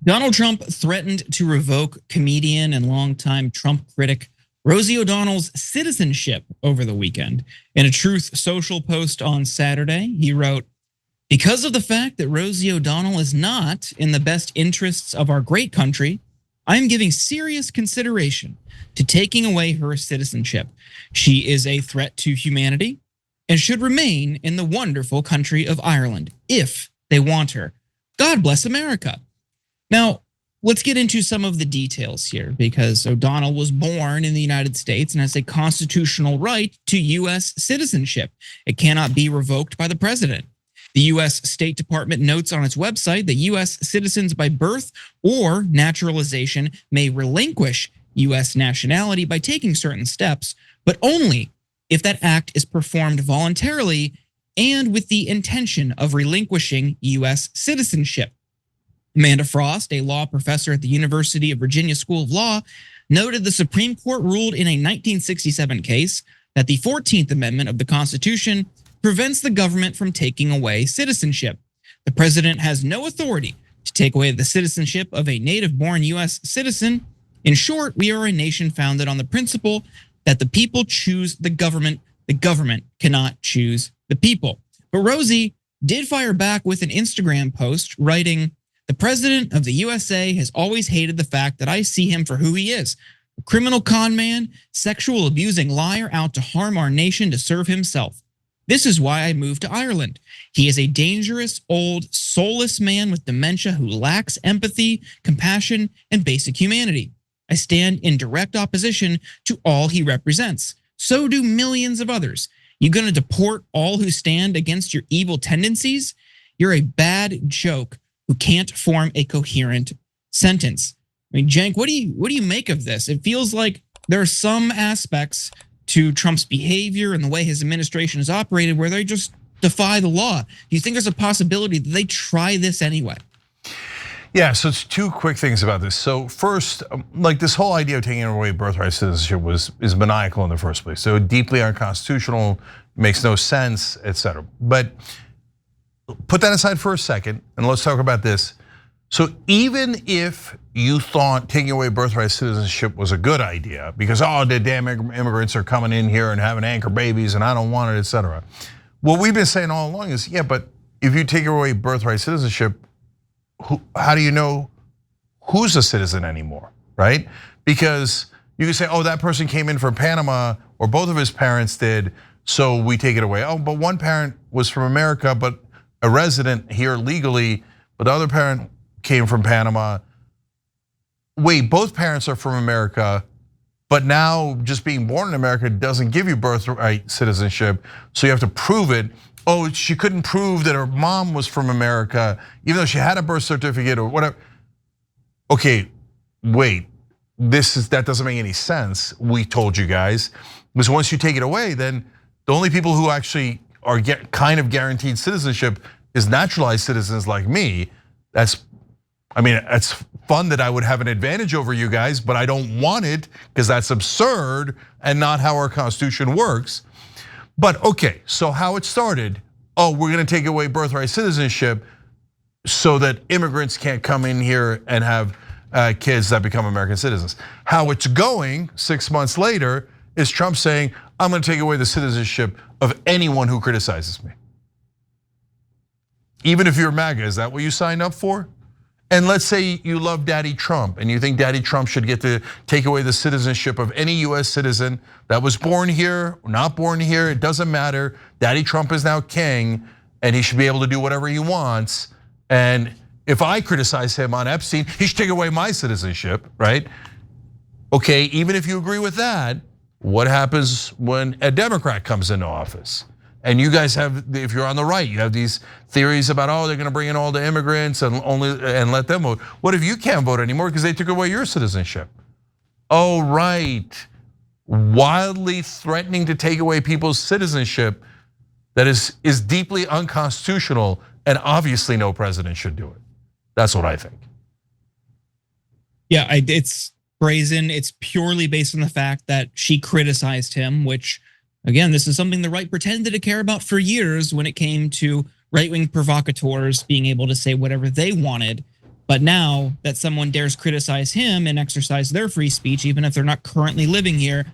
Donald Trump threatened to revoke comedian and longtime Trump critic Rosie O'Donnell's citizenship over the weekend. In a Truth Social post on Saturday, he wrote, "Because of the fact that Rosie O'Donnell is not in the best interests of our great country, I am giving serious consideration to taking away her citizenship. She is a threat to humanity and should remain in the wonderful country of Ireland if they want her. God bless America." Now, let's get into some of the details here, because O'Donnell was born in the United States and has a constitutional right to US citizenship. It cannot be revoked by the president. The US State Department notes on its website that US citizens by birth or naturalization may relinquish US nationality by taking certain steps, but only if that act is performed voluntarily and with the intention of relinquishing US citizenship. Amanda Frost, a law professor at the University of Virginia School of Law, noted the Supreme Court ruled in a 1967 case that the 14th Amendment of the Constitution prevents the government from taking away citizenship. The president has no authority to take away the citizenship of a native-born US citizen. In short, we are a nation founded on the principle that the people choose the government cannot choose the people. But Rosie did fire back with an Instagram post writing, "The president of the USA has always hated the fact that I see him for who he is, a criminal con man, sexual abusing liar out to harm our nation to serve himself. This is why I moved to Ireland. He is a dangerous, old, soulless man with dementia who lacks empathy, compassion, and basic humanity. I stand in direct opposition to all he represents. So do millions of others. You gonna deport all who stand against your evil tendencies? You're a bad joke who can't form a coherent sentence." I mean, Cenk, what do you make of this? It feels like there are some aspects to Trump's behavior and the way his administration has operated where they just defy the law. Do you think there's a possibility that they try this anyway? Yeah, so it's two quick things about this. So first, like this whole idea of taking away birthright citizenship is maniacal in the first place. So deeply unconstitutional, makes no sense, etc. But put that aside for a second, and let's talk about this. So even if you thought taking away birthright citizenship was a good idea, because the damn immigrants are coming in here and having anchor babies and I don't want it, etc. What we've been saying all along is, yeah, but if you take away birthright citizenship, how do you know who's a citizen anymore, right? Because you can say, that person came in from Panama, or both of his parents did, so we take it away. But one parent was from America, but a resident here legally, but the other parent came from Panama. Wait, both parents are from America, but now just being born in America doesn't give you birthright citizenship, so you have to prove it. She couldn't prove that her mom was from America, even though she had a birth certificate or whatever. Okay, wait, that doesn't make any sense. We told you guys, because once you take it away, then the only people who actually are kind of guaranteed citizenship is naturalized citizens like me. That's fun that I would have an advantage over you guys, but I don't want it because that's absurd and not how our Constitution works. But okay, so how it started, we're gonna take away birthright citizenship so that immigrants can't come in here and have kids that become American citizens. How it's going 6 months later is Trump saying, I'm gonna take away the citizenship of anyone who criticizes me. Even if you're MAGA, is that what you signed up for? And let's say you love Daddy Trump and you think Daddy Trump should get to take away the citizenship of any US citizen that was born here or not born here, it doesn't matter. Daddy Trump is now king and he should be able to do whatever he wants. And if I criticize him on Epstein, he should take away my citizenship, right? Okay, even if you agree with that, what happens when a Democrat comes into office? And you guys have, if you're on the right, you have these theories about, they're gonna bring in all the immigrants and let them vote. What if you can't vote anymore because they took away your citizenship? Oh, right, wildly threatening to take away people's citizenship that is deeply unconstitutional, and obviously no president should do it. That's what I think. Yeah, it's brazen. It's purely based on the fact that she criticized him, which, again, this is something the right pretended to care about for years when it came to right-wing provocateurs being able to say whatever they wanted But now that someone dares criticize him and exercise their free speech, even if they're not currently living here,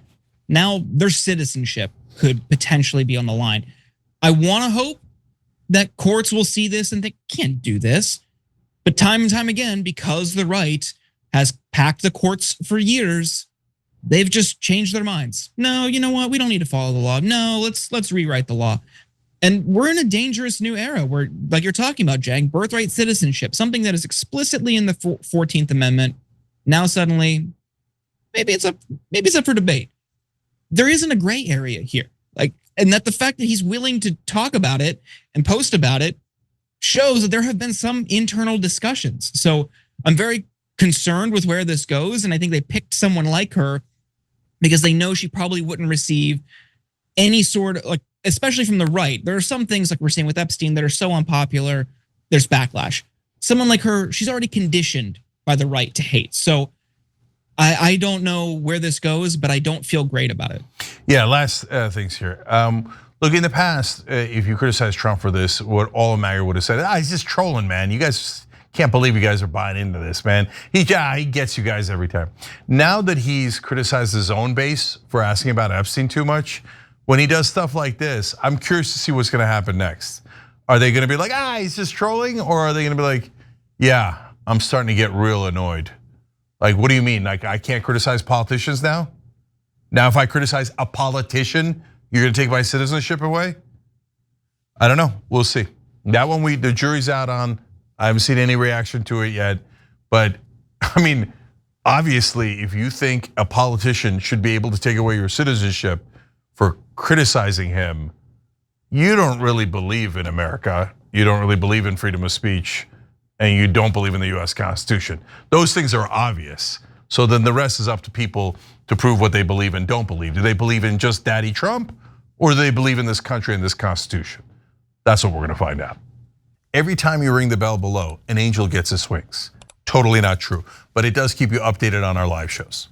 now their citizenship could potentially be on the line. I want to hope that courts will see this and think, can't do this. But time and time again, because the right has packed the courts for years, they've just changed their minds. No, you know what? We don't need to follow the law. No, let's rewrite the law. And we're in a dangerous new era where, like you're talking about, Jang, birthright citizenship, something that is explicitly in the 14th Amendment. Now suddenly, maybe it's up for debate. There isn't a gray area here. And that the fact that he's willing to talk about it and post about it shows that there have been some internal discussions. So I'm very concerned with where this goes. And I think they picked someone like her because they know she probably wouldn't receive any sort of, especially from the right. There are some things, like we're seeing with Epstein, that are so unpopular, there's backlash. Someone like her, she's already conditioned by the right to hate. So I don't know where this goes, but I don't feel great about it. Yeah, last things here. Look, in the past, if you criticize Trump for this, what all of MAGA would have said, he's just trolling, man. You guys can't believe you guys are buying into this, man. He gets you guys every time. Now that he's criticized his own base for asking about Epstein too much, when he does stuff like this, I'm curious to see what's gonna happen next. Are they gonna be like, he's just trolling? Or are they gonna be like, yeah, I'm starting to get real annoyed. Like, what do you mean? Like, I can't criticize politicians now? Now, if I criticize a politician, you're gonna take my citizenship away? I don't know, we'll see. That one the jury's out on. I haven't seen any reaction to it yet. But I mean, obviously, if you think a politician should be able to take away your citizenship for criticizing him, you don't really believe in America. You don't really believe in freedom of speech, and you don't believe in the US Constitution. Those things are obvious. So then the rest is up to people to prove what they believe and don't believe. Do they believe in just Daddy Trump, or do they believe in this country and this Constitution? That's what we're gonna find out. Every time you ring the bell below, an angel gets his wings. Totally not true, but it does keep you updated on our live shows.